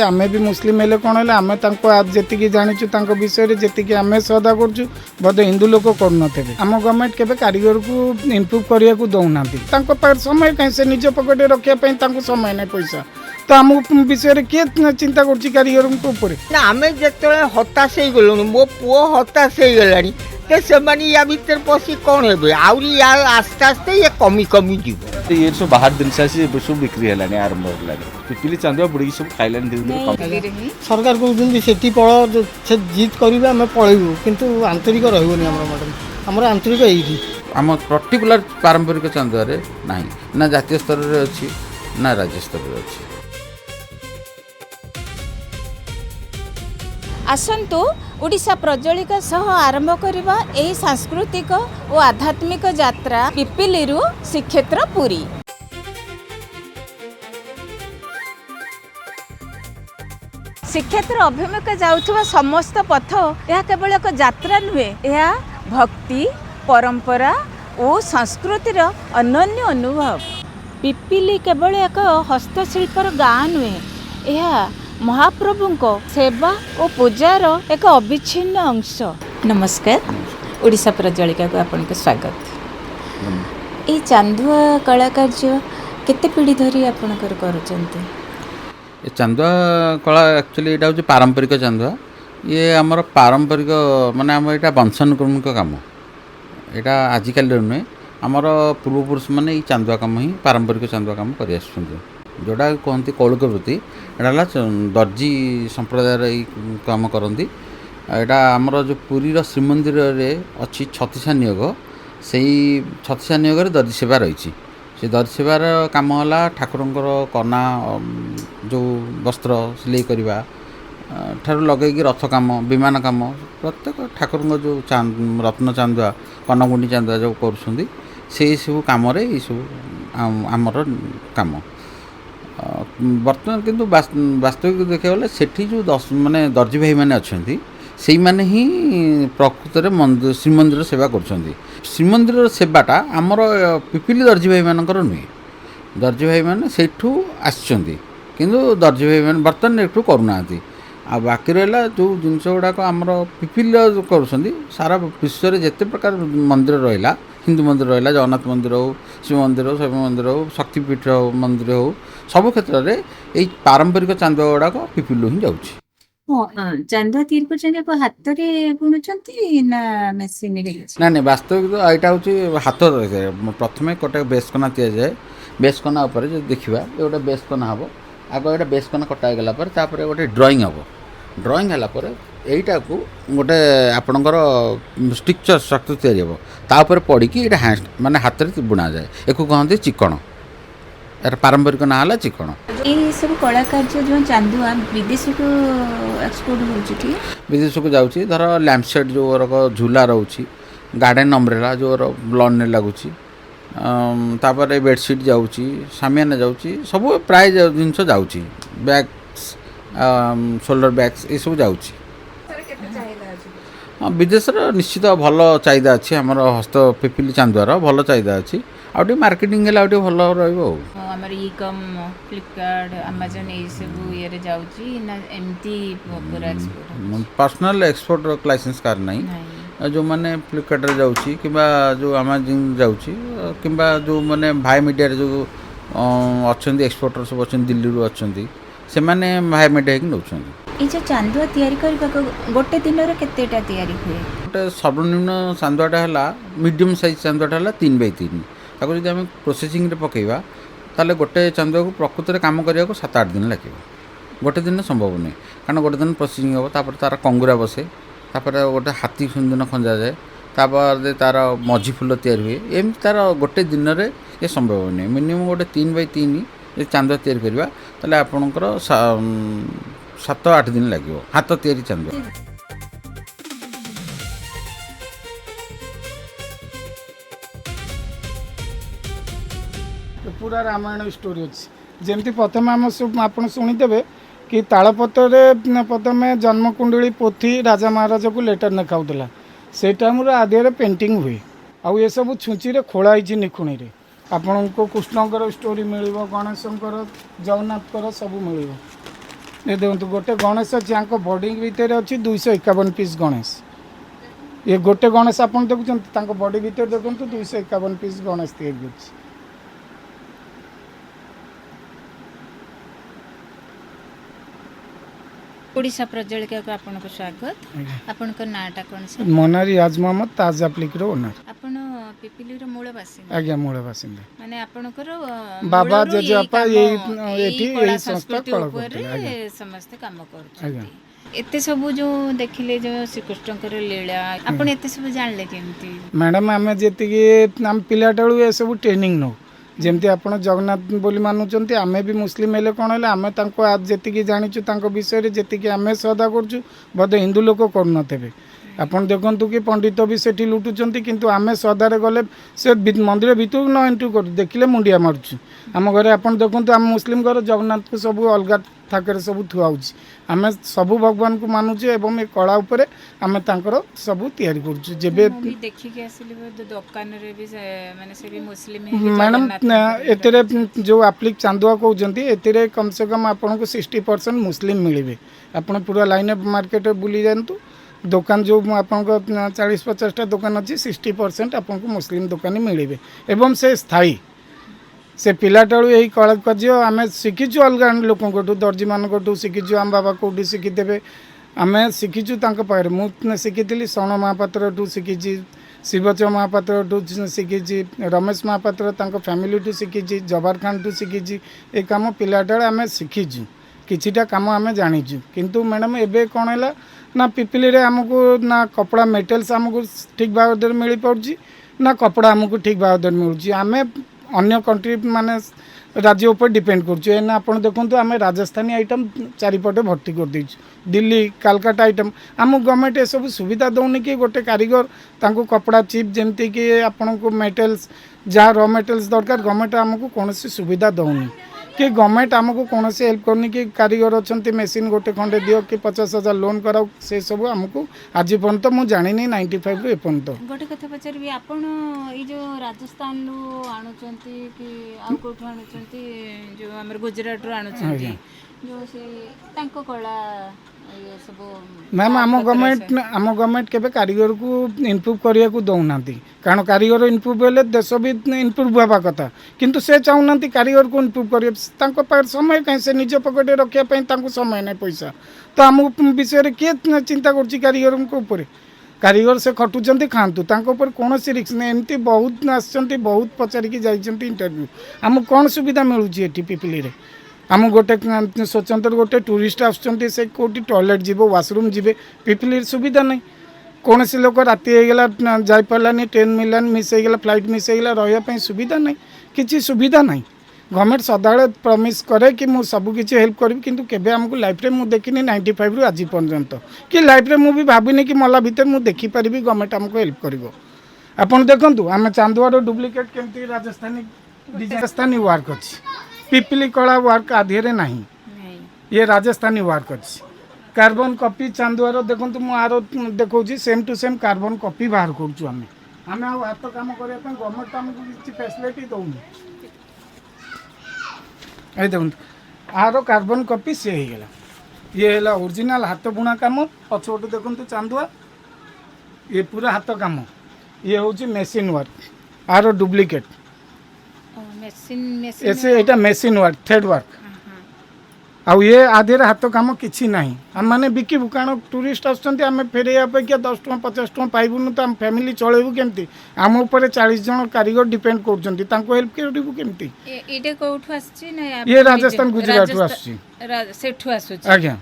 आमे भी मुस्लिम हेले कौन है आमे जी जाचु विषय जी आम श्रद्धा करुँ बोधे हिंदू लोक करुन आम गवर्नमेंट केवे कारीगर को इम्प्रूव करने को दौना समय कहीं से निज पकेट रखापी समय नहीं पैसा तो आम विषय किए चिंता कर आम जो हताश हो गलु मो पुओ हताश हो गला से या भर पशि कौन हे आउरी आस्ते आस्ते ये कमी कमी जीव ये सब बाहर जिनस आसी सब बिक्री है आरंभ है पिपिली चांदुआ बुड़ी सब खाइले धीरे धीरे सरकार कहते से पल से जिद करेंगे आम पलैबू कितु आंतरिक रही मैडम आमर आंतरिक यही आम पर्टिकुलर पारंपरिक चांदुआ ना ना जातीय स्तर में अच्छी ना राज्य स्तर में अच्छी। आसंतु ओडिशा प्रज्वलिका सह आरंभ करबा एही सांस्कृतिक और आध्यात्मिक यात्रा पिपिलीरू श्रीक्षेत्र पुरी। श्रीक्षेत्र अभिमुखे जाउथबा समस्त पथ यह केवल एक यात्रा नुहे, यह भक्ति परंपरा और संस्कृतिर अनन्य अनुभव। पिपिली केवल एक हस्तशिल्पर गाँ नुहे, यह महाप्रभु को सेवा और पूजार एक अविच्छिन्न अंश। नमस्कार, ओडिशा प्रज्वलिका को आपन के स्वागत। ये चांदुआ कलाकार्य केते पीढ़ी धरी आपन करूचंते? ये चांदुआ कला एक्चुअली यहाँ हूँ पारंपरिक चांदुआ। ये आमर पारंपरिक माने आम यहाँ वंशानुक्रमिक काम, यहाँ आजिकल नुहे आमर पूर्वपुरुष मैंने चांदुआ कम ही पारंपरिक चांदुआ कम कर जोड़ा कहते कौलिक वृत्ति यहाँ दर्जी संप्रदाय कम करती। यहाँ आमर जो पुरीर श्रीमंदिर अच्छी छत्तीसा नियोग, से छत्तीसा नियोग दर्जी सेवा रही से दर्जी सेवार कम है ठाकुरंकर कना जो वस्त्र सिलाई करवा ठार लगे रथ कम विमान कम प्रत्येक ठाकुर जो रत्न चांदुआ कनगुंडी चांदुआ जो कर सब कम आमर कम बर्तमान किंतु वास्तविक देखा गले सेठी जो माने दर्जी भाई मैंने अच्छा से मैंने ही प्रकृत में श्रीमंदिर सेवा कर श्रीमंदिर सेवाटा आमर पिपिली दर्जी भाई मानकर नुहे। दर्जी भाई मैंने सेठू आसछंती किंतु दर्जी भाई मैंने बर्तमान एठू करूना आ बाकी रहा जो जिनस गुड़ाक आमर पिपिल कर सारा विश्व में जिते प्रकार मंदिर रहा हिंदू मंदिर रहा जगन्नाथ मंदिर हो शिव मंदिर हो शैव मंदिर हो शक्तिपीठ मंदिर हो सब क्षेत्र में यही पारंपरिक चांदुआ गुड़ाक पिपिलू ही जाऊँगी। चांदुआ तीर कर हाथ में बुणुचंती ना मेसिन ना नहीं वास्तविक तो यहाँ हूँ हाथ प्रथम गोटे बेसकना दि जाए बेसकना जो देखा ये गोटे बेसकना हम आग ये बेसकना कटा गला गोटे ड्रॉइंग हम ड्रॉइंग है यहीटा को गोटे आपणकर स्ट्रक्चर स्ट्रक्चर तापर पड़ी यहाँ माने हाथ में बुणा जाए एक कहते चिकण यार पारंपरिक ना है चिकण। ये सब कलाकार्य जो चांदुआ विदेश को एक्सपोर्ट हो विदेश को जाऊँगी धर लैंप सेट जो झूला रोचे गार्डन अम्ब्रेला जो लॉन में लगुच तापर बेडसीट जाऊँगी सामियाना जाऊँगी सब प्राय जिनस जाऊँगी बैग्स शोल्डर बैग्स ये सब जाऊँगी। विदेश निश्चित भल चाहिदा अच्छी आमर हस्त पिपिली चांदुआर भल चाहिदा अच्छी आउ मार्केटिंग है भल रमर ई कम फ्लिपकार्ट अमेजन ये सब ये जाऊँगी ना एमती पूरा एक्सपोर्ट पर्सनल एक्सपोर्ट लाइसेंस कार नहीं जो मैंने फ्लिपकार्ट जाऊँगी कि जो अमेजन जाऊँगी कि जो मैंने भाई मीडिया जो अच्छा एक्सपोर्टर सब अच्छा दिल्ली अच्छा से मैंने भाई मीडिया नौ ये जो चांदुआ तैयारी गोटे दिन केतेटा तैयारी हुए गोटे सर्वनिम्न चांदुआटा है मीडियम साइज चांदुआटा है 3x3 ताको जब आम प्रोसेसिंग रे पकेबा ताले गोटे चांदुआ को प्रकृत में कम करने को 7-8 दिन लगे गोटे दिन संभव नहीं कारण गोटे दिन प्रोसेसिंग हम तापर तार कंगुरा बसे तापर गोटे हाथी सुंदन खंजा जाए तापर तार मझी फुल तैयारी हुए एम तार गोटे दिन में ये संभव नहीं मिनिमम गोटे 3x3 चांदुआ तैयारी करवा ताले आपणकर 7-8 दिन लगे हाथ तैयारी चांदुआ। पूरा रामायण स्टोरी अच्छी जमती प्रथम आम सब आप शुणिदेवे कि तालपत्र प्रथम जन्मकुंडली पोथी राजा महाराजा को लेटर लिखाऊला से टाइम आदि पेंटिंग हुए आउ ये सब छुंची खोलाई निखुणी आपन को कृष्णकर स्टोरी मिल गणेशंकर जगन्नाथकर सब मिल ये देखो गोटे गणेश अच्छी यहाँ बॉडी भितर अच्छी 251 पीस गणेश ये गोटे गणेश आप देखुं बॉडी भितर देखो 251 पीस गणेश तैयारी कर ओडिशा प्रज्वलिका को आपनको स्वागत आपनकर नाटा कोन से मोना रियाज मोहम्मद ताज एप्लिकर ओनर आपण पिपिली रो मूल बासिंदा आज्ञा मूल बासिंदा माने आपनकर बाबा जेजेबापा यही संस्था कला ऊपर समस्त काम करछथि एते सब जो देखिले जो श्रीकृष्णकर लीला आपण एते सब जानले केमती मैडम आम जी आम पिलाटाड़ू ए सब ट्रेनिंग नौ जमती आपण जगन्नाथ बोली मानुंट आम भी मुस्लिम हेले कौन है आम जी जाचु विषय जी आम श्रद्धा करुँ बोधे हिंदू लोक करुनथे आपड़ देखु कि पंडित भी सेठी लुटुंट किंतु आम श्रद्धार गले से मंदिर भितर न एंट्री कर देखिले मुंडिया मारुचु आम घरे आप देखु आम मुस्लिम घर जगन्नाथ को सब अलग थाके सब थुआऊँ आम सबू भगवान को मानुचे एवं ए कला उपरे आम तांकर सब तैयारी करुचु जेबे देखिक आसिले दुकान रे भी माने से भी मुस्लिम मैडम एतिरे जो आप्लिक चांदुआ कहते एतिरे कम से कम आपन को 60% मुस्लिम मिले आपन पूरा लाइन अप मार्केट बुली जातु दुकान जो आपन को 40-50टा दुकान अच्छी 60% आपन को मुस्लिम दुकानी मिले एवं से स्थायी से पिलाटाड़ू यही कला कार्य आम शिखीचु अलग लोक दर्जी मान शिखीचु आम बाबा कौटी शिखीदेवे आम शिखीचु पाखे मुझे शिखी शरण महापात्र शिखी शिवच महापात्र शिखी रमेश महापात्र फैमिली टू शिखी जबार खान टू शिखी ये कम पिलाटाड़े आम शिखीचु किछिटा काम आम जाचु किंतु मैडम एबे कौन है ना पिपिली रे आमको ना कपड़ा मेटेरियल्स आमको ठीक भाव मिल पार्ची ना कपड़ा आमको ठीक भाव मिलूँ आम अन्य कंट्री माने राज्य ऊपर डिपेंड करें आप देखो आम राजस्थानी आइटम चारिपटे भर्ती कर देचु दिल्ली कलकत्ता आइटम आम गवर्नमेंट ये सब सुविधा दौनी कि गोटे कारीगर तांको कपड़ा चिप जमती कि आपण को मेटेरियल्स जहाँ रॉ मेटेरियल्स दरकार गवर्नमेंट आमको कौन सुविधा दौनी कि गवर्नमेंट आमको कौन हेल्प करनी कि कारीगर अच्छा मेसीन गोटे खंडे दियो कि 50,000 लोन कराओ से सब आमको आज पर्यंत मुझे जानी 95 रु एपर्यंत गोटे कथा पचारि आपण ई जो राजस्थान रू आणुचंती कि आ कोठु आणुचंती जो हमर गुजरात रू आणुचंती जो से तांको कला ये सब मैम आम गवर्नमेंट केबे कारीगर को इम्प्रूव करिया को दौना कारण कारीगर इम्प्रूव हेले देश भी इम्प्रूव हवा कथा किंतु से चाहूना कारीगर को इम्प्रूव कर समय कहीं से निज पकेटे रखापी समय नहीं पैसा तो आम विषय किए चिंता कर कारीगर ऊपर कारीगर से खटुंट खातु कौन रिक्स नहीं एमती बहुत आसती बहुत पचारिकी जाइए इंटरव्यू आमको कौन सुविधा मिलूँ ये पिपिली रे आम गोटे स्वतंत्र गोटे टूरिस्ट आसुँच से कौटी टॉयलेट जीव वाशरूम जीवे पिपिली सुविधा नहीं कौन सी लोक राति होगा जापारानी ट्रेन मिलानी मिस होगा फ्लाइट मिस होगा रही सुविधा नहीं किसी सुविधा नहीं गवर्नमेंट सदाबले प्रमिश करे कि मुझे सबकि हेल्प करी किंतु केबे आमको लाइफ रे मु देखिनी 95 रु आज पर्यंत कि लाइफ रे मु भी भाविनी कि मला भितर मु देखी पारिबी गवर्नमेंट आमको हेल्प करिवो आपण देखंतु आम चांदुआर डुप्लिकेट केमती राजस्थानी वर्क अच्छी पिपिली कला वर्क आधे नहीं ये राजस्थानी वर्क अच्छी कार्बन कॉपी चांदुआर देखो मुझे देखा same to same carbon copy बाहर करूँ आम हाथ कम करने गवर्नमेंट आमको किसी फैसिलिटी दौनी ये देखो आर कार्बन कॉपी सी होगा ये है ओरिजिनल हाथ बुणा काम पछपटे देखो चांदुआ ये पूरा हाथ काम ये हूँ मेसीन वर्क आर डुप्लिकेट ऐसे यहाँ मेसीन वर्क थ्रेड वर्क आउ ये आधे हाथ कम किसी ना आम मैंने बिकबू कारण टूरिस्ट आम फेर अपेक्षा 10 टଙ୍କା 50 टଙ୍କା पाइबुन तो आम फैमिली चलेबू केमती आम उपर 40 जन कारीगर डिपेंड कर हेल्प करू केमती ये राजस्थान गुजरात आज्ञा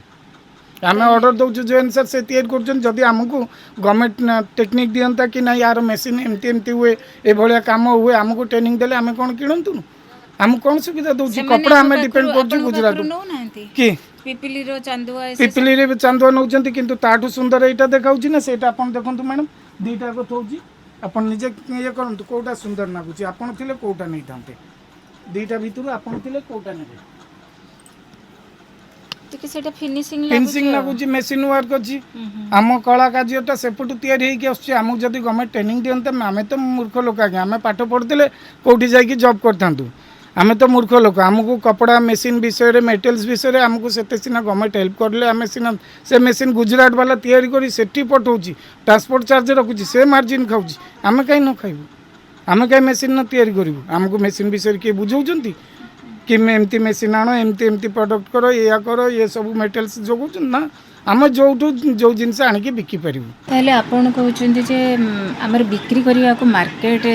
आम ऑर्डर दौचु जो अनुसार से तैयारी कर आमको गवर्नमेंट टेक्निक दिंता कि ना यार मेसीन एमती एमती हुए ये काम हुए आमको ट्रेनिंग देले आम कौन किणतु आम कौन सुविधा दौर कपड़ा आम डिपेंड कर गुजरात कि पिपिली रे चांदुआ नौ किंतु ताठू सुंदर यहाँ देखा ना से देखो मैडम दुईटा कौच आप निजे ये करूँ कौटा सुंदर लगुच आपड़ थे कौटा नहीं था दुईटा भितर आपड़ थे कौटा नहीं फिनिशिंग लगुच मेसीन वर्क अच्छी आम कला कार्यटा सेपटू तैयारी आमको जब गवर्नमेंट ट्रेनिंग दिखते आम तो मूर्ख लोक आगे आम पाठ पढ़ते कौटी जा जॉब करता आम तो मूर्ख लोक आमको कपड़ा मेसीन विषय मेटेरियल्स विषय आमको से सीना गवर्नमेंट हेल्प करले आम सीना से मेसीन गुजरात वाला तैयारी करी सेठी पठाऊँगी ट्रांसपोर्ट चार्ज रखुची से मार्जिन खाऊँगी आम कहीं न खाइबू आम कहीं मेसीन न तैयारी करूँ आमको मेसीन विषय किए बुझाऊँ कि एमती मेसीन आण एमती प्रडक्ट कर या कर ये सब मेटेरियल्स जोगाऊँ ना आम जो जो जिनस आणिकी बिकिपर ताहले आपण कहउछन्ती जे हमर बिक्री करिया को मार्केट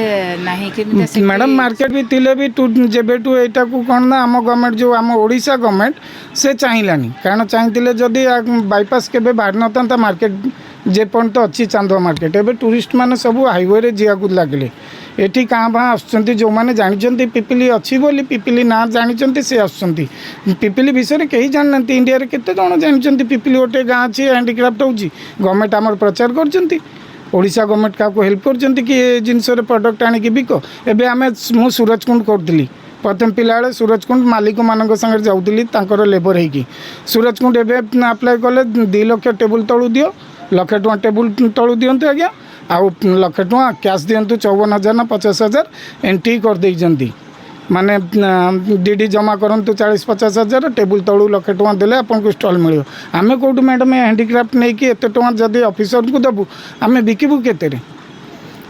नाही कि मैडम मार्केट भी थिले भी जेबेठू एटा को कौन ना आम गवर्नमेंट जो आम ओडिशा गवर्नमेंट से चाहिलानी कारण चाहिए जदि बाईपास केबे बाहर नता मार्केट जे पर्यंत अच्छी चांदुआ मार्केट एबे टूरिस्ट माने सब हाईवे रे जिया को लागले एठी काँ भाँ आसुचंती जो माने जानिचंती पिपिली अच्छी बोली पिपिली ना जानिचंती से आसुचंती पिपिली विषय कहीं जानते इंडिया रे केते जण जानिचंती पिपिली गोटे गाँ अच्छी हैंडीक्राफ्ट होची गवर्नमेंट आमर प्रचार करचंती ओडिशा गवर्नमेंट का हेल्प करचंती कि ए जिनस प्रडक्ट आनिकी बिक एबे आमे मु सूरजकुंड करथली प्रथम पिला बेले सूरजकुंड मालिक मान संगे जाऊली तांकर लेबर होगी सूरजकुंड एवं आप्लाय कले 2 लाख टेबुल तलू दियो लाख टଙ୍କା टेबुल तलू दिंतु आज्ञा आउ लाख टଙ୍କା कैश दिंतु 54,000 ना 50,000 एंट्री कर देइजंती माने डीडी जमा करंतु 40-50 हजार टेबुल तलू लाख टଙ୍କା देले आपन को स्टॉल मिलियो आमे कोठु मैडम हैंडीक्राफ्ट नै कि एते टଙ୍କା जदी ऑफिसर को दबु आमे बिकिबु केते रे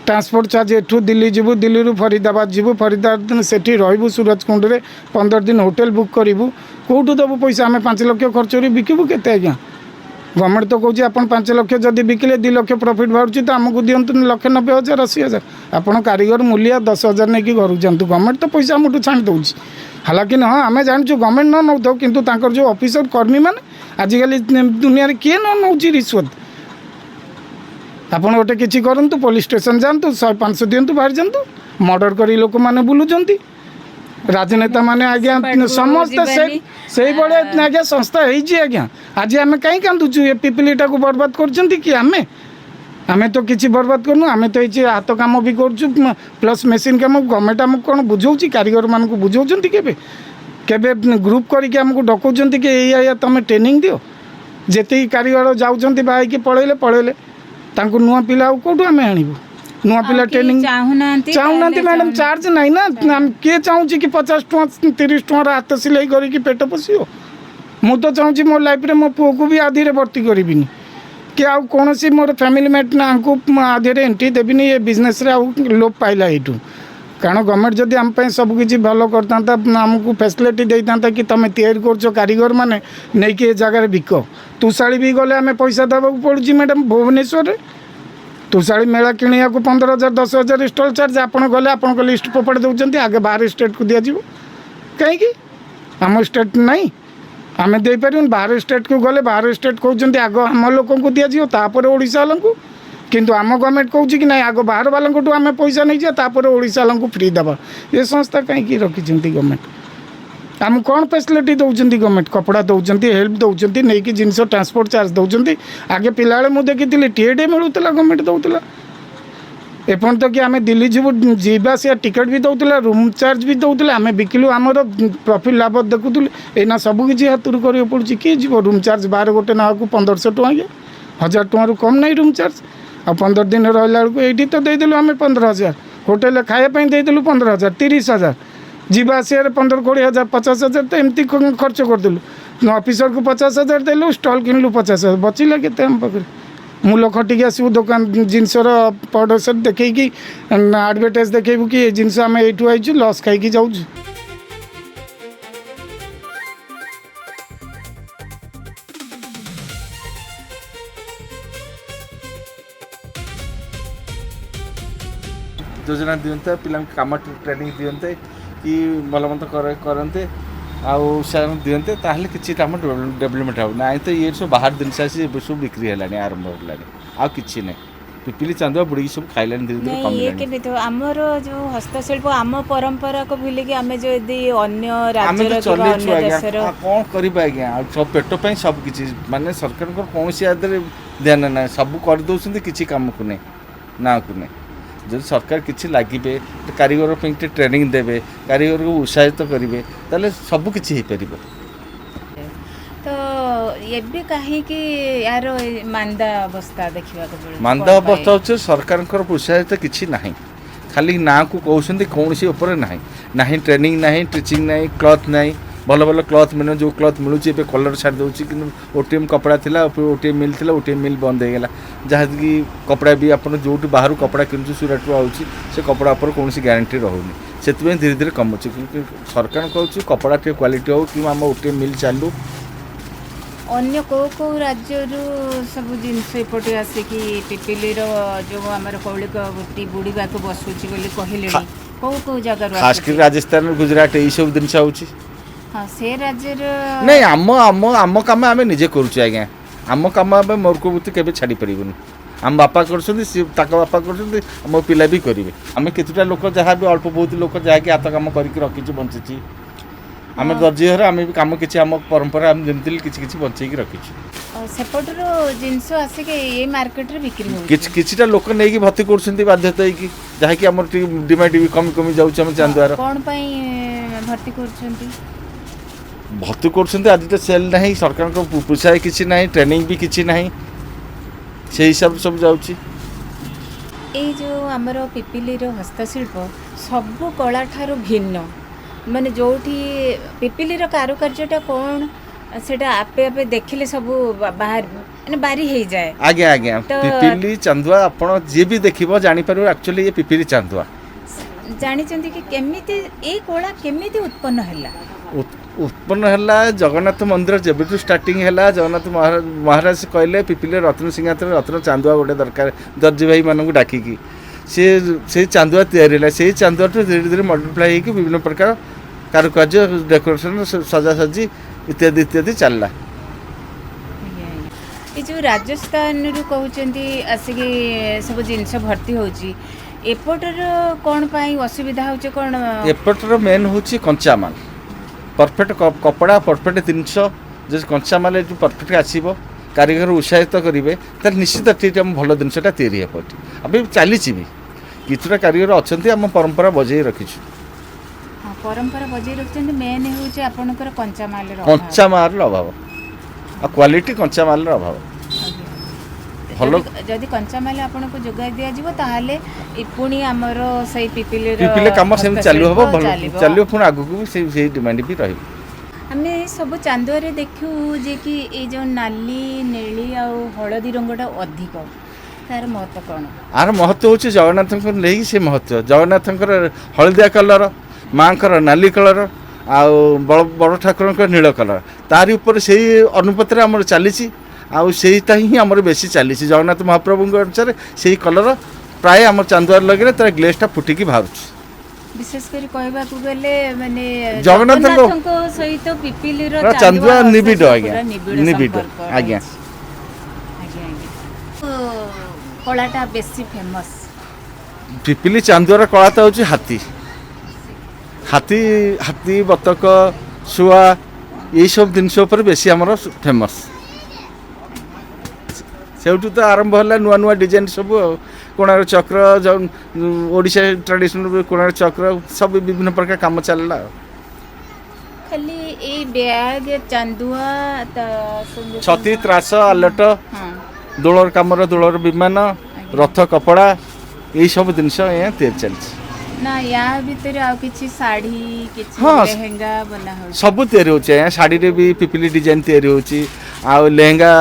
ट्रांसपोर्ट चार्ज एठू दिल्ली जीवु दिल्ली रु फरीदाबाद जीवु फरीदाबाद सेठी रहबु सूरजकुंड रे 15 दिन होटल बुक करिवु कोठु दबु पैसा आमे 5 लाख खर्च रे बिकिबु केते आज्ञा गवर्नमेंट तो कहूँ आप 5 लाख जदि बिकिले 2 लाख प्रॉफिट बाहर तो आमको दिंतु 1,90,000 80,000 आपड़ कारीगर मूल्य 10,000 नहीं घर जातु गवर्नमेंट तो पैसा मुठू छाणी दूसरी हालांकि हाँ आम जानूँ गवर्नमेंट न नौ कितु जो ऑफिसर कर्मी मैंने आजिकल दुनिया किए न नौ रिश्वत आपड़ गोटे किसी करूँ पुलिस स्टेशन जातु 100-500 दिंतु बाहर जातु मर्डर कर लोक मैंने बुलूँ राजनेता माने आज्ञा समस्त से आज्ञा संस्था आज्ञा आज आम कहीं कांदुचु ये पिपिलीटा को बर्बाद कर कि आमे तो किसी बर्बाद करनु आमे तो ये हाथ काम भी करछु प्लस मेसीन काम गवर्नमेंट आमको कौन बुझाऊँ कारीगर मान को बुझाऊँ केबे ग्रुप करके आमको डकाउं कि या तुम ट्रेनिंग दियो जेते कारीगर जाऊँ बाहर पलैले पलैले तांको नुआ पिला कौटू आम आणबू नुआ पिला ट्रेनिंग चाहूना मैडम चार्ज नाई ना किए चाहूँ कि 50 टଙ୍କା 30 टଙ୍କାର हाथ सिलाई करके पेट पोषियो मु तो चाहूँ मो लाइफ रे मो पुओ को भी आधीरे भर्ती करी कि आउ कौन सी मोर फैमिली मेट ना आधीरे एंट्री देविनी ये बिजनेस रे आउ लोप पाइला यूँ कारण गवर्नमेंट जदि आम सब किसी भल करता आमको फैसिलिटी देता कि तुम तैयारी कर कारीगर मैंने नहीं कि जगह बिक तुषाड़ी भी गले आम पैसा देवाक पड़ू मैडम भुवनेश्वर में तुषाड़ी मेला किणिया को 15,000 10,000 स्टॉल चार्ज आपड़ गले आप लिस्ट फोपाड़ी दौरान आगे बाहर स्टेट को दिज्व कहीं आम स्टेट नहीं आम देपर बाहर स्टेट को गले बाहर स्टेट कहते आग आम लोक दिज्व तापर ओडिशा वालों को किंतु आम गवर्नमेंट कहूँ कि ना आग बाहर वालों आम पैसा नहीं जापर ओडिशा वालों फ्री दबा ये संस्था कहीं रखी गवर्नमेंट आम कौन फैसिलिटी दौरान गवर्नमेंट कपड़ा दौरान हेल्प दौरान नहीं कि जिनस ट्रांसपोर्ट चार्ज दौरान आगे पिला मुझे देखी टीएडे मिलूला गवर्नमेंट दौला एपर्यंत कि आम दिल्ली जीव जावास टिकेट भी दौला रूम चार्ज भी दौले आम बिकिलु आमर प्रॉफिट लाभ देखुलु एना सबकि हाथ कर पड़ू किए जीव रूम चार्ज बाहर गोटे ना 1,500 टଙ୍କା 1,000 टଙ୍କା कम नहीं रूम चार्ज आ 15 दिन रहा बेलू ये तो देदेलु आम 15,000 होटेल खायापी देदेलु 15,000 30,000 जीवा आसियार 15-20 हजार 50,000 तो एमती खर्च करदेलु ऑफिसर को 50,000 देलु स्टॉल किणलु 50,000 बचिला केते हम पाखे मूल खटिक आसबू दुकान जिनसर प्रडक्ट देखी आडभर्टाइज देखू कि ये जिनस आम यू आईचु लॉस खाई जाऊँ योजना दिखते पिला कम ट्रेनिंग दिखते कि भल मत करते आउ दिखते ताहले किसी कम डेवलपमेंट हो ना तो ये सब बाहर जिनस आसी सब बिक्री है आरंभ है आ कि ना पिपिली चांदुआ बुड़ी सब खाइला धीरे धीरे कमी तो आमर जो हस्तशिल्प आम परंपरा को भूल कि आम जो यदि अन्य राज्य कौन करवा आज्ञा सब पेट सब किसी माने सरकार कौन आदि ध्यान ना सब करदे किसी कम को नहीं ना को नहीं जब सरकार किसी लगे कारीगर ट्रेनिंग देवे कारीगर को उत्साहित करेंगे ताले सब किसी हो पार तो ये भी कहीं कि यार मांदा अवस्था देखा मांदा अवस्था हो सरकार उत्साहित किसी ना खाली ना को कहते कौन सी उपर ना ट्रेनिंग ना टीचिंग ना क्लथ ना भल भल क्लथ मिल जो क्लथ मिलूँ ए कलर छाड़ी दूसरी कि ओटीएम कपड़ा था ओटीएम मिल था ओटीएम मिल बंद हो गला जहाँकि कपड़ा भी आप जो बाहर कपड़ा किणुँ सूरत आऊँगी से कपड़ा पर कौन गारंटी रोनी से धीरे धीरे कमुचे क्योंकि सरकार कहूँ कपड़ा टे क्वालिटी हो कि आम ओटीएम मिल चालू अन्य को राज्य सब जिनस एपटे आसिकी पिपिली जो आम कौलिक वृत्ति बुड़ाक बसुची बोली कहले कौ जगह खास कर राजस्थान गुजरात यही सब जिन आऊँगी हाँ से राज्य नहीं आम आम आम कम आम निजे करुचे आज्ञा आम कम आम मूर्ख वृत्ति केवे छाड़ी पारूनी आम बापा कर बापा कर पिला भी करेंगे आम केतुटा लोक जहाँ भी अल्प बहुत लोक जहाँकि हाथ कम करके रखी बंची आम दर्जी घर आम भी कम किसी आम परंपरा आम जमी किसी बंचेक रखीचु सेपटर जिनस आसिक ये मार्केट रे बिक्री हो किछिटा लोक नहीं भर्ती कर बाध्यता होगी जहाँकि आम डिमांड भी कमी कमी जाऊँ चांदुआर कौन भर्ती कर भर्ती कर आज तो सेल ना सरकार को पोषाए किसी ना ट्रेनिंग भी किसी ना से हिसाब सब जाऊँगी ये जो आमर पिपिली हस्तशिल्प सबू कला ठारू भिन्न माने जोठी पिपिली कारुकार्यटा कौन सेटा आपे आपे देखिले सब बाहर माने बारी हो जाए आज्ञा आज्ञा पिपिली चांदुआ आपण जे भी देखिबो जानि पारो एक्चुअली ये पिपिली चांदुआ जानी चंदी कि केमिति ए कला केमिति उत्पन्न हैला उत्पन्न हैला जगन्नाथ मंदिर जेबेटू स्टार्टिंग हैला जगन्नाथ महाराज कहले पिपिली रत्न सिंहासन रत्न चांदुआ गोटे दरकार दर्जी भाई मानू डाकी से चांदुआ तैयारी से चांदुआ धीरे धीरे मल्टीप्लाई होगी विभिन्न प्रकार कारुकार्य डेकोरेशन सजासजी इत्यादि इत्यादि चलला ये जो राजस्थान रु कहउचंती आसिकी सब जिनस भर्ती होची एपटर कौन पाई असुविधा होचे कौन एपटर मेन होची कच्चा माल परफेक्ट कपड़ा परफेक्ट जिनस जो कच्चा माल जो परफेक्ट आसीबो कारीगर उत्साहित करेंगे तो निश्चित ठीक भल जिनसा तैयारी हे अभी चली भी कितना कारीगर अच्छा आम परंपरा बजाई रखीचु परंपरा बजाई रखते मेन होचे आपनकर कंचा माल अभाव आ क्वालिटी कंचा माल अभाव भल जदि कंचा माल आपनको जोगाई दिया जिवो ताहाले पुणी हमर सही पिपिले काम सेम चालू हबो भल चालू पुणी आगु को से डिमांड भी रहिबो आमे सब चांदुआरे देखू जे कि ये जो नाली नेली आ हलदी रंगटा अधिक तार महत्व कौन आर महत्व हूँ जगन्नाथ नहीं से महत्व जगन्नाथ हलदिया कलर माँ नाली कलर आ बड़ ठाकुर नील कलर तारी ऊपर से अनुपात आम चली आईटा ही आम बेसी चली जगन्नाथ महाप्रभु अनुसार से कलर प्राय आम चांदुआर लगे तार ग्लेसटा फुटिकी बाहर विशेष करी कहबा को गेले माने जगन्नाथ को सहित पिपिली रो चांदुआ निबिड आज्ञा निबिड आज्ञा कलाटा बेसी फेमस पिपिली चांदुआर कलाटा होची हाथी हाथी हाथी बतक शुआ ये सब जिनस बेसी आमर फेमस सेठू तो आरंभ है नुआ नुआ डिजाइन सब कोणार चक्र ओडिशा ट्रेडिशनल कोणार चक्र सब विभिन्न प्रकार काम चलला खाली ए बैग चांदुआ छती त्रास आलट दोलर कामर दोलर विमान रथ कपड़ा ये सब जिनस यहाँ तैयारी चलती ना या भीतर आ किछि साड़ी किछि लहंगा बना हो सब तैयारी होचे यहाँ साड़ी रे भी पिपिली डिजाइन तैयारी होची आ लहंगा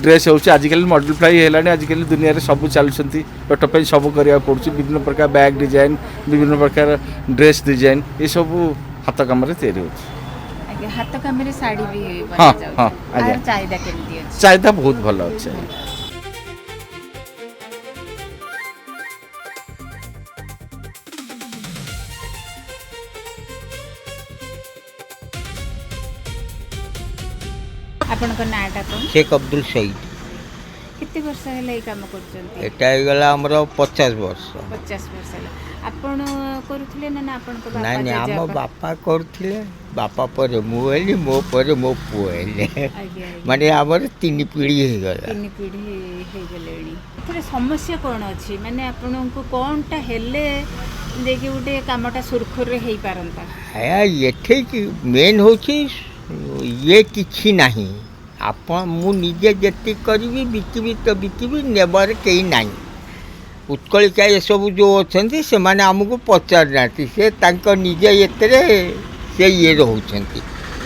ड्रेस होची आजिकल मल्टीप्लाई हेलानी आजिकल दुनिया रे सब चलुछंती पेट पे सब करिया पड़ुची विभिन्न प्रकार बैग डिजाइन विभिन्न प्रकार ड्रेस डिजाइन ये सब हाथ काम रे तैयारी होची आगे हाथ काम रे साड़ी भी बना जाउ हां आगे चाहिदा केमती अछि चाहिदा बहुत भलो अछि आपनकर नाटा कोन शेख अब्दुल सईद कितने वर्ष है ये काम करछंती एटा गला हमरो 50 वर्ष 50 वर्ष है आपण करूथिले ना आपण को बापा ना हम बापा करथिले बापा पर मु हेली मो पर मो पु हेले माने हमर तीन पीढ़ी हे गला तीन पीढ़ी हे गलेनी थोड़े समस्या कोन अछि माने आपण को कोनटा हेले देखि उठे कामटा सुरखुर रे हेई पारंता है एठे कि मेन होछि ये किछि नाही आपण मु निजे जति करबी बिकिबी तो बिकिबी नेबर केही नाही उत्कलिका एसबू जो अच्छा से मैंने आमको पचारना से निजे एतरे से ये रोचंती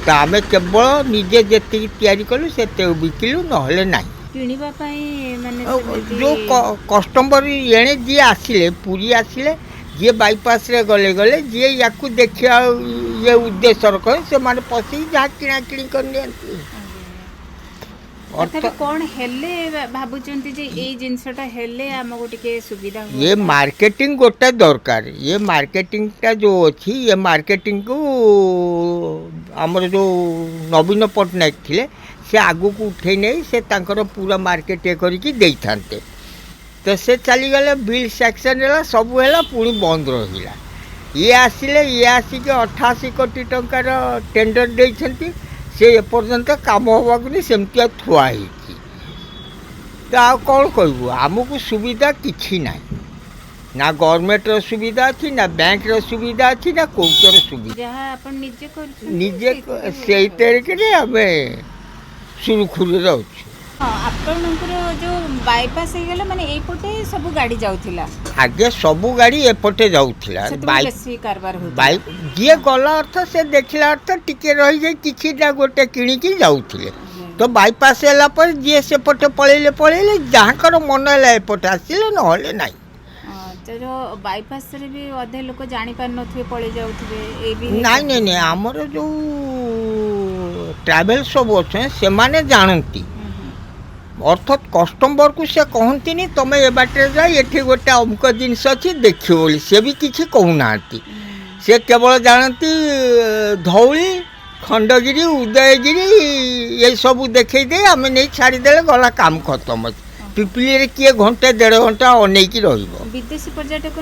तो आम केवल निजे जी कलु से बिकिलु नहले ना କିଣିବା ପାଇଁ ମାନେ जो कस्टमर एणे जी आसिले पूरी आसिले जी बाईपास रे गले गले जी या देखा ये उद्देश्य रखे से माने पशि जहाँ किणा किणी कर तथापि कौन हेले भाबुचंती जे एई जिंसटा हेले हमको टिके सुविधा हो ये मार्केटिंग गोटे दरकार ये मार्केटिंग टा जो अच्छी ये मार्केटिंग को आमर जो नवीन पट्टनायक थिले से आगु को उठे नहीं से तांकर पूरा मार्केट ये करके दे थांते तो से चली गले बिल सेक्शन है सब है पुणी बंद रहा ये आसिले ये आसिक 88 कोटी टंकार टेंडर देइछंती से एपर्यंत काम होबाक नहीं सेमती थुआई तो आ कौन कहबू आमको सुविधा किछि ना ना गवर्नमेंट सुविधा अच्छी ना बैंक सुविधा अच्छी ना कौचर सुविधा जहाँ अपन निजे कर निजे से तरीके हमें सुरखुरी रही हाँ आपनकर जो बाईपास हो गला माने एई पटे सब गाड़ी जाउथिला आगे सबू गाड़ी एपटे जाउथिला बेसी कारबार हो बाइक जी गला अर्थ से देखला अर्थ टिके रही जाए किछि ना गोटे किणिकी जाउथिले तो बाईपास हैला पर जी से पटे पळेले जहाँकर मन हैला एपटे आसिले नहले नाही जो बाईपास रे भी अधे लोक जानी पार नथिबे पळे जाउथिबे ए भी नहीं हमर जो ट्रैवल सब अच्छे से माने जानती अर्थात कस्टमर को से कहती नहीं तुम ए बाटे जा ये गोटे अमुक जिनस अच्छी देख बोली से भी किसी कहूना से केवल जानती धौली खंडगिरी उदयगिरी ये सब देखे दे आम नहीं छाड़ीदे गला काम खत्म पिपली किए घंटे 1.5 घंटा अनेक विदेशी पर्यटक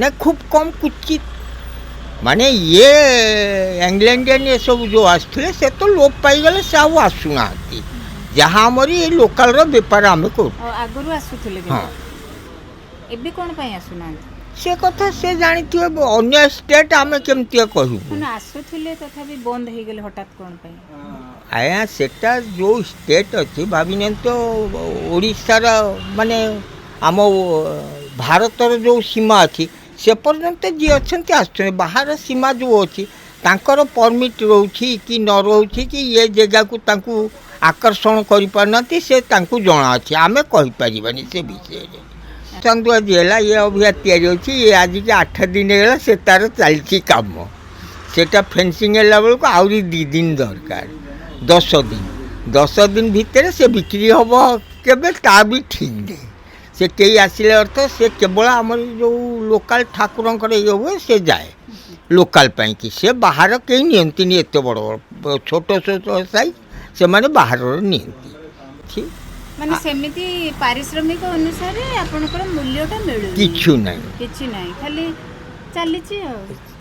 ना खूब कम कुचित माने ये इंग्लैंडियन ये सब जो आसते से तो लोप पाईगले से आउ आसुना जहाँ आमर ये लोकल बेपार आम आगु आसुले एबे कौन पाई आसुना से कथा से जानी अन्य स्टेट आम केमती कहूँ आसुले तथापि बंद हो गले हठात कौन पाई आया सेटा जो स्टेट अच्छी भाविने तो ओडिशार माने आम भारतर जो सीमा अच्छी से पर्यंत जी अच्छा आस बाहर सीमा जो अच्छी तांकर परमिट रोची कि न रोची कि ये जगह को तांकु आकर्षण कर पारना से तांकु जना अच्छे आम कहीपरानी से विषय चांदुआ दिला ये अभिया तैयारी ये आज के 8 दिन है से तार चलती काम सेटा फेंसिंग है बेलू आहरी 2 दिन दरकार 10 दिन भितर से बिक्री हम केबे ता भी ठीक नहीं से कई आसिले अर्थ से केवल आम जो लोकल ठाकुर ये हुए से जाए लोकल पाई कि से बाहर कहीं नियंती एत बड़ छोट छोट साइज से माने बाहर नियंती ठीक माने सेमिति पारिश्रमिक अनुसार आपनकर मूल्यटा मिलु किछु नहीं खाली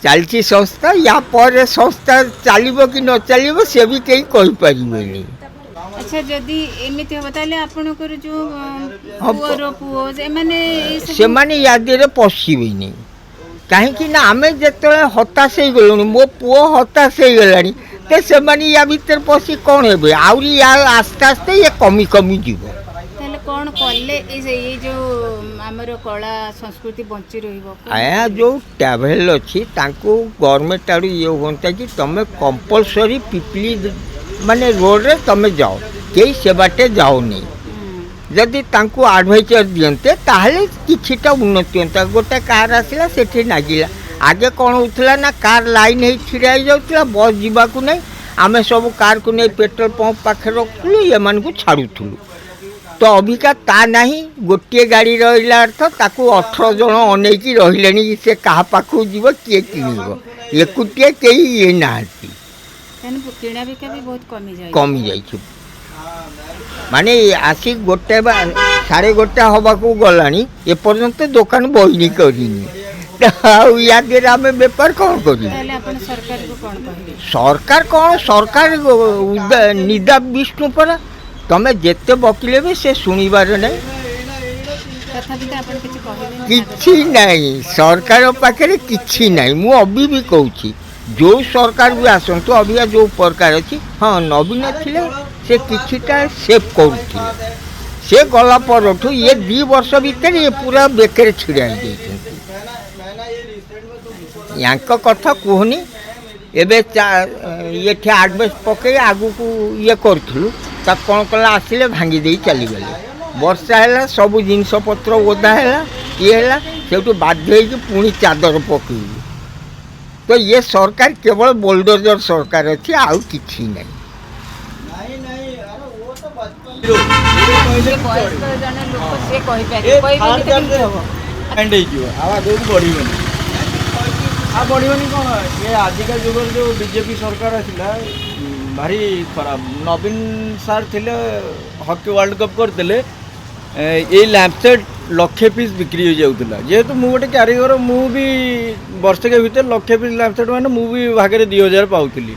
चलती संस्था या पर संस्था चलिबो कि न चलिबो से भी कहीं कहि परिबेनी अच्छा जदि एमिति हो ताले आपनकर जो पुओ पुओ से माने याद रे पसिबेनी कहीं ना आम जो हताश हो गलु मो पुओ हताश हो गलानी तो से या भीतर पशि कौन हे आउरी या आस्ते आस्ते ये कमी कमी जीव कौन कले ये जो आमर कला संस्कृति बंची रहिबो आया जो ट्रैवल अच्छी गवर्नमेंट आड़ ये होता कि तुम कंपलसरी पिपली माने रोड रे तुम जाओ कई से बाटे जाओ नहीं जदि तांको एडवाइजर दियंते ताहले किछिटा उन्नति होता गोटे कार आसला सेठी नागिला आगे कौन होता ना कार लाइन ही छिड़ा जाऊला बस जीवाकू नहीं आम सब कार को नहीं पेट्रोल पंप पाखे रखुलु ये मान को छाड़ुलु तो अबिका ता नहीं गोटे गाड़ी रहा अर्थ ताकू 18 जन अनेक रही से क्या पाखु जीव किए किणव एकुटिया कई ये ना किणा बिका भी बहुत कमी जाइए माने आसी गोटे 1:30 हवाको गलानी एपर्यंत दुकान बहिनी करनी याद आम बेपार कौन कर सरकार कौन सरकार निदा विष्णु पर तमें जिते बकिले भी से शुणबार नहीं किछि नहीं सरकार पाखे किछि नहीं मु अभी भी कहूँ जो सरकार भी आसतु अभिया जो प्रकार अच्छी हाँ नवीन थिले से किछिटा सेव करुले से गला परठू ये 2 वर्ष भितर ये पूरा बेकर छिड़ा यांक कथा कहनी एबे ये आडबेस्ट पकई आगु को ये करूँ कौन कला आसिले भांगी दे चलीगले वर्षा है सब जिनस पत्र ओदा है ये है से बाध्य पुणी चादर पकई तो ये सरकार केवल बोल्डोजर सरकार अच्छी आउ किसी नहीं बढ़िबनी कौन ये आजिका जुग जो बीजेपी सरकार आसला भारी खराब नवीन सार थिले हॉकी वर्ल्ड कप करते ये लैंपसेट लक्षे पीस बिक्री हो जाऊला जेहेतु मु गोटे कारीगर मु भी वर्ष के भीतर लक्षे पीस लैंपसेट मैंने मु भी भागे 2000 पाऊली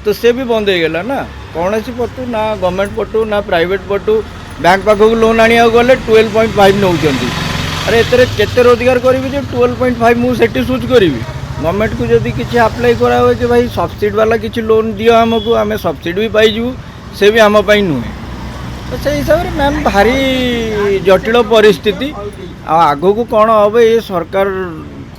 तो से भी बंद हो गला ना कौन सी पटु ना गवर्नमेंट पटु ना प्राइवेट पटु बैंक पाखक लोन आने गले 12.5 नौ अरे एते रोजगार करी 12.5 मुझे सुच करी गवर्नमेंट को जदि किसी अप्लाई करा हुए कि भाई सब्सिडी वाला किसी लोन दियो हमको आम सब्सिडी भी पाइजु से भी आम नुहे तो से हिसाब से मैम भारी जटिल परिस्थिति आग को कौन हम ये सरकार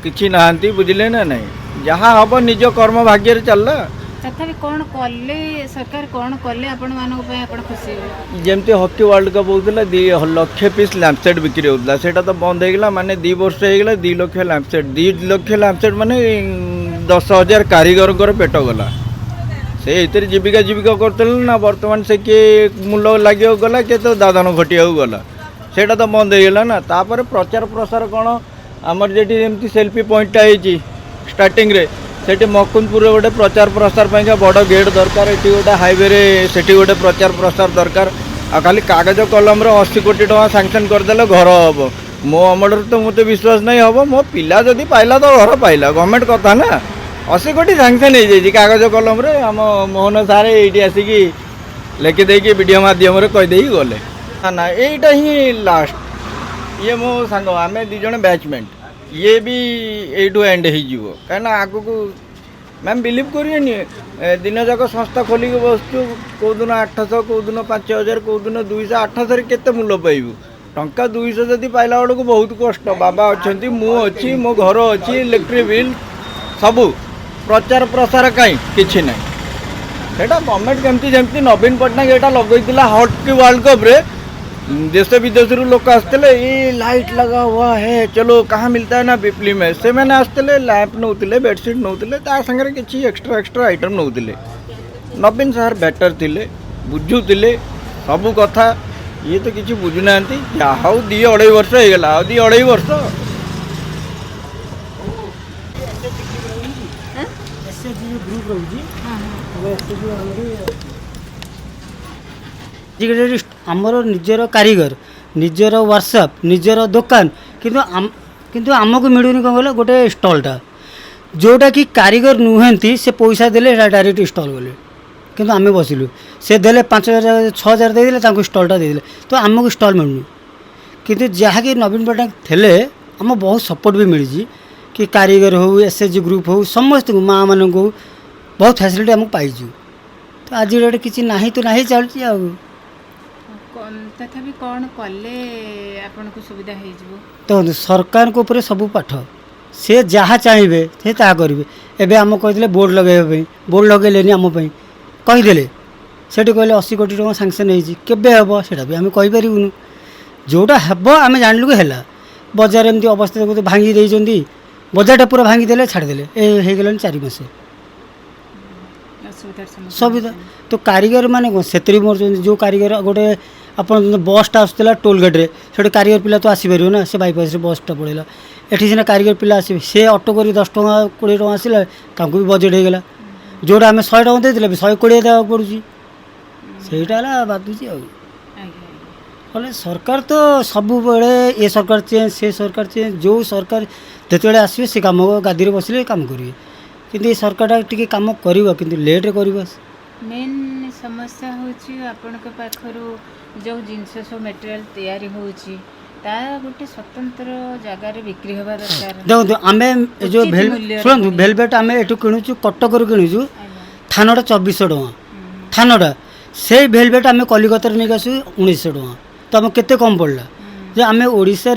किसी नहांती बुझे ना नहीं जहाँ हम निज कर्म भाग्य चलला तथापि कौन कले सरकार कौन कले आपण मानक पे आपण खुशी जमती हॉकी वर्ल्ड कप होता 2 लक्ष पीस लैंपसेट बिक्री होता से तो बंद होगा माने 2 वर्ष होगा 2 लक्ष लैंपसेट 2 लक्ष लैंपसेट माने 10,000 कारीगर पेट गला से जीविका जीविका करते ना बर्तमान से किए मूल लगे गला किए तो दादन घटिया गला से तो बंद होगा ना तापर प्रचार प्रसार कौन आमर जेटी सेल्फी पॉइंटा है स्टार्टिंग रे सेठी मकुंदपुर गोटे प्रचार प्रसार पाइका बड़ गेट दरकार ये गोटे हाईवे से गोटे प्रचार प्रसार दरकार आ खाली कागज कलम 80 कोटी टका सांक्शन करदे घर हम मो अमर तो मत विश्वास नहीं हम मो पिला जदि पाइला तो घर पाइला गवर्नमेंट कथा ना 80 कोटी सांक्शन हो जाए कागज कलम आम मोहन सारे ये आसिकी लिखिदे वीडियो मध्यम कहीदे गले ना यहीटा ही लास्ट ये मो सांग आम 2 जन बैचमेंट ये भी यू एंड हो कहीं आग को मैम बिलीव करें दिन जाक संस्था खोलिक बसचु कौ दिन 800 कौ दिन 5000 कौ दिन 200 800 केते मूल्य पाइबू टंका 200 जदि पाइला बेलू बहुत कष्ट बाबा अच्छा मु अच्छी मो घर अच्छी इलेक्ट्रिक बिल सबू प्रचार प्रसार कहीं किसी ना सेटा गवर्नमेंट केमती जमती नवीन पट्टनायक यहाँ लगेगा हॉकी वर्ल्ड कप रे देश विदेश लोक आसते ये लाइट लगा हुआ है चलो कहाँ मिलता है ना पिपली में से मैंने आसते लैंप नौले बेडसीट नौले सागर किसी एक्स्ट्रा आइटम नौले नवीन सार बेटर थे बुझुले सबू कथा ये तो किसी बुझुना हाउ 2-2.5 वर्ष हो गला 2-2.5 वर्ष आमर निजर कारीगर निजर वर्कशॉप निजर दुकान किंतु आमको मिलूनी कौन गले गोटे स्टॉलटा जोटा कि कारीगर नुहंती से पैसा देले डायरेक्ट स्टॉल गले किंतु आम बसिलु से देले 5,000 6,000 देदेले स्टॉलटा देदेले तो आमको स्टॉल मिलूनी किंतु जहाँ कि नवीन पट्टनायक थे आम बहुत सपोर्ट भी मिली कि कारीगर हो एसएचजी ग्रुप हो समस्त माँ मान को बहुत फैसिलिटी आमको पाइजु तो आज डेट किसी ना तो ना चलती आ तथापि कौन कले आपन को सुविधा हो देखो सरकार को ऊपर सब पाठ से जहाँ चाहिए से ता करेंगे एवं आम कहते बोर्ड लगे बोर्ड लगेले आम कहीदे से कहले 80 कोटी टका सांक्शन हो से भी आम कहीपरूँ जोटा हम आम जानलु है बजार एमती अवस्था देखो भांगी देती बजारटा पूरा भांगीदे छाड़देले ये गलानी 4 मास सुविधा तो कारीगर माने कौन से मोर जो कारीगर गोटे आप बसटा आसला टोल गेट्रे से कारीगर पिला तो आसपार ना से बाईपास बसटा पड़ेगा ये सीना कारीगर पिला आसवे से ऑटो कर 10 टका 20 टका आसला भी बजेट होगा जोटा आम 100 टका देते 120 देवा पड़ू से बाधुची आने सरकार तो सब ये सरकार चेंज से सरकार चेंज जो सरकार जिते आसवे से कम गादी बसले कम करेंगे किंतु ये सरकार टी कम कर लेट्रे कर मेन समस्या होची आपण के पाखरु जो जिनस सब मटेरियल तैयारी होची ता गोटे स्वतंत्र जगह रे बिक्री होबा दरकार देखो आमे जो सुन वेलवेट आमे एटू किणुचु कटक रो किणुचु थानटा 2400 टका थानटा से वेलवेट आमे कलिकता रे नै आसु 1900 टका तो आम केते कम पड़ला जे आम ओडिशा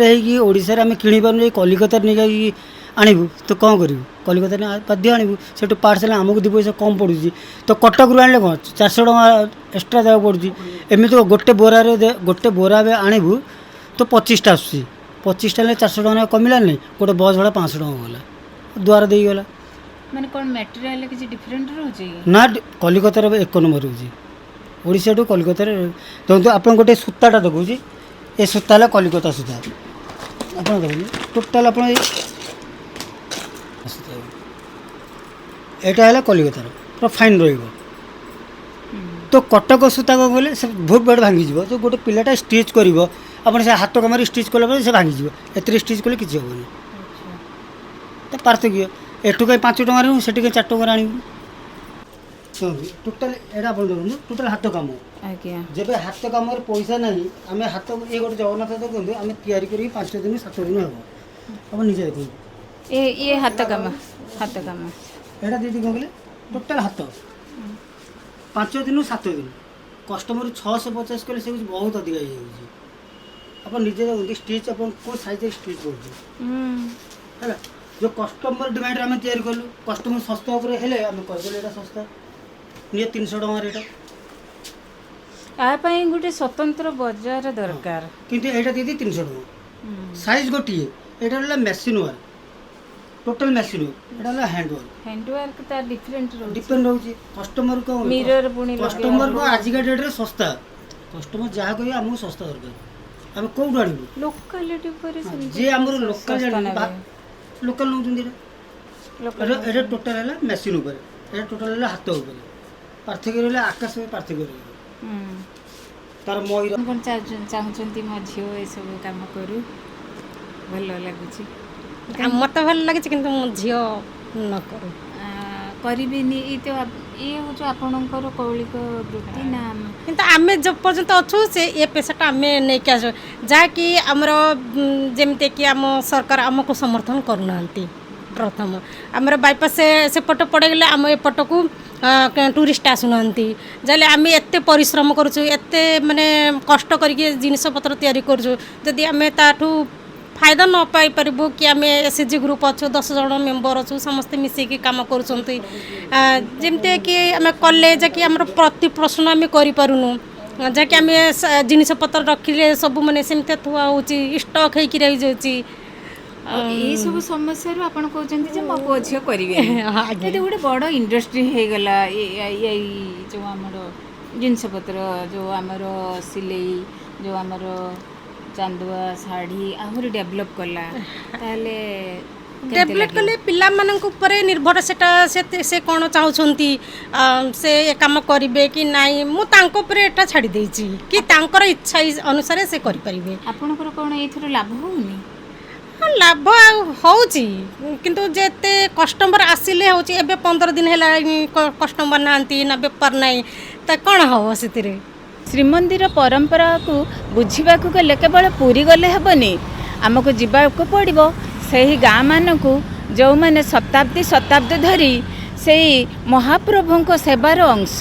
आम किणी पारु कलिकता नहीं जाई आणबू तो कौन करूँ कलिकता बाध्य आणबू से पार्सल आमको 2 पैसा कम पड़ुची तो कटक रू आने कौन 400 टका एक्सट्रा देवा पड़ुची एमती गोटे बोरा आणबू तो 25टा आसूसी 25टा 400 टका कमिला नहीं गोटे बस भड़ा 500 टका गला द्वार दे गला ମାନେ କ'ଣ ମେଟେରିଆଲ କିଛି ଡିଫରେଣ୍ଟ ରହୁଛି ना कलिकतार 1 नंबर रोचे ओडिशा टू कलिकतार देखो आप गोटे सूताटा देखा ये सूता है कलिकता सूता आप देखिए टोटाल आप यहाँ है कलिकतार पूरा फाइन रही तो कटक सूता कौन कहले से बहुत बड़ भांगी जो गोटे पिलाटा स्टिच कर से हाथ कम स्टिच कला से भांगी एत स्टिच कले किसी हेनी तो पार्थक्य एठू कहीं 5 टकर से 4 टकर आणु टोटाल यहाँ आप देखो टोटाल हाथ कम ଆଜ୍ଞା जब हाथ कम पैसा ना आम हाथ ये गोटे जगन्नाथ देखते आम तैयारी कर 5 दिन 7 दिन हम आप निजे देखो ये ହାତ କାମ एटा दीदी कौन कहले टोटाल हाथ 5 दिन 7 दिन कस्टमर 650 कले से बहुत अधिक हो आप निजे देखते स्टिच आप साइज स्टिच कर जो कस्टमर डिमांड आम तैयारी कलु कस्टमर सस्ता उपर हेले आम करदेले एटा सस्ता निजे 300 टका एटा ପାଇଁ ଗୋଟେ ସ୍ୱତନ୍ତ୍ର ବଜାର ଦରକାର किंतु एटा दीदी 300 टका साइज गोटे एटा होला machine work total machine work एटा होला हैंड ହ୍ୟାଣ୍ଡୱାର୍କ ତା ଡିଫରେଣ୍ଟ ରହୁଛି डिपेंड होची कस्टमर को ମିରର ପୁଣି कस्टमर को आज का डेट रे सस्ता कस्टमर जहाँ कहिए हमको सस्ता दरकार आम कौटू आणबू ଲୋକାଲିଟି ଉପରେ जे आमर लोकल लोकल नौचंदी एटा टोटल है मशीन ऊपर एटा टोटल है हाथ ऊपर पार्थक्य रहा आकाश में पार्थक्य रहा तार मयूर କ'ଣ ଚାହୁଁଛନ୍ତି ମୋ ଝିଅ ଏସବୁ କାମ କରୁ ଭଲ ଲାଗୁଛି ମୋତେ ଭଲ ଲାଗୁଛି କିନ୍ତୁ ମୋ ଝିଅ ନ କରୁ କରିବେନି ଏଇ ତ ଇଏ ହେଉଛି ଆପଣଙ୍କର କୌଳିକ ବୃତ୍ତି ନା କିନ୍ତୁ ଆମେ ଯେ ପର୍ଯ୍ୟନ୍ତ ଅଛୁ ସେ ଏ ପେସାଟା ଆମେ ନେଇକି ଆସୁ ଯାହାକି ଆମର ଯେମିତିକି ଆମ ସରକାର ଆମକୁ ସମର୍ଥନ କରୁନାହାନ୍ତି ପ୍ରଥମ ଆମର ବାଇପାସ୍ ସେପଟ ପଡ଼ିଗଲେ ଆମ ଏପଟକୁ ଟୁରିଷ୍ଟ ଆସୁନାହାନ୍ତି ଯାହେଲେ ଆମେ ଏତେ ପରିଶ୍ରମ କରୁଛୁ ଏତେ ମାନେ କଷ୍ଟ କରିକି ଜିନିଷପତ୍ର ତିଆରି କରୁଛୁ ଯଦି ଆମେ ତାଠୁ फायदा न पाई पारिबु कि आम एसएचजी ग्रुप अच्छु 10 जन मेम्बर अच्छु समस्ते मिसिकी काम करुँच जमती कि आम कले जि आम प्रति प्रश्न आम करूँ जहाँकि आम जिनपतर रखिले सब मैंने सेमती थुआ हो स्टक होकर रही जाऊँगी ये सब समस्या आपन कहते जे मो पुओ झियो करेंगे ये गोटे बड़ इंडस्ट्री हो गला जो आमर जिनपतर जो आमर सिलाई जो आमर चांदुआ शाढ़ी आहरी डेभलप कला ताले डेभलप कले पिला मानक ऊपर निर्भर सेटा से कौन चाहूँगी से काम करेंगे कि नाई मु तांको ऊपर एटा छाड़ी देछि कि तांकर इच्छा अनुसार से करि परिबे आपनकर कोन एथरो लाभ होउनी लाभ होउची किंतु जेते कस्टमर आसिले होउची एबे 15 दिन हैला कस्टमर नांती ना व्यापार नाही त कोन हो सेतिरे श्रीमंदिर परंपरा को बुझा गले केवल पूरी गले हेबनी आमको जीवाक पड़ो से गाँ मानक जो मैंने शताब्दी शताब्दी धरी से महाप्रभु सेवार अंश